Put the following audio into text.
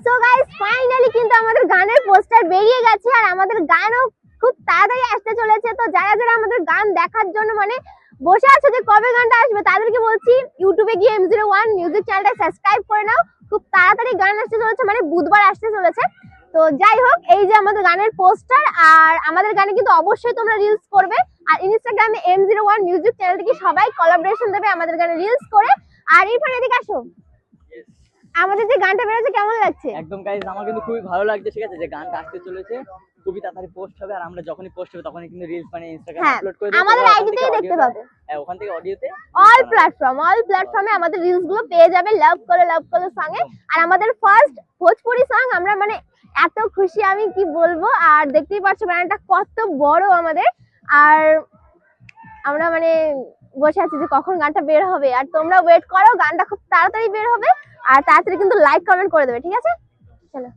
So guys finally কিন্তু আমাদের গানের পোস্টার বেরিয়ে গেছে আর আমাদের গানও খুব তাড়াতাড়ি আসতে চলেছে। তো যারা যারা আমাদের গান দেখার জন্য মানে বসে আছে যে কবে গানটা আসবে তাদেরকে বলছি ইউটিউবে গিয়ে M01 মিউজিক চ্যানেলটা সাবস্ক্রাইব করে নাও। খুব তাড়াতাড়ি গান আসতে চলেছে, মানে বুধবার আসতে চলেছে। তো যাই হোক, এই যে আমাদের গানের পোস্টার, আর আমাদের গানে কিন্তু অবশ্যই তোমরা রিলস করবে। আর ইনস্টাগ্রামে M01 মিউজিক চ্যানেলটিকে সবাই কোলাবোরেশন দেবে আমাদের গানে রিলস করে। আর ইরফান এদিকে আসো, আমাদের যে গানটা বেরোচ্ছে কেমন লাগছে? একদম গাইস, আমার কিন্তু খুবই ভালো লাগছে। ঠিক আছে, যে গানটা আসতে চলেছে খুবই তাড়াতাড়ি পোস্ট হবে, আর আমরা যখনই পোস্ট হবে তখনই কিন্তু রিলস বানিয়ে ইনস্টাগ্রামে আপলোড করে দেব। আমাদের আইডিতেই দেখতে পাবে। হ্যাঁ, ওখান থেকে অডিওতে অল প্ল্যাটফর্মে আমাদের রিলস গুলো পেয়ে যাবে লাভ করে সঙ্গে। আর আমাদের ফার্স্ট ভোজপুরি সং, আমরা মানে এত খুশি আমি কি বলবো। আর দেখতেই পাচ্ছ গানটা কত বড় আমাদের, আর আমরা মানে বসে আছি যে কখন গানটা বের হবে। আর তোমরা ওয়েট করো, গানটা খুব তাড়াতাড়ি বের হবে। আর তাড়াতাড়ি কিন্তু লাইক কমেন্ট করে দেবে, ঠিক আছে? চলো।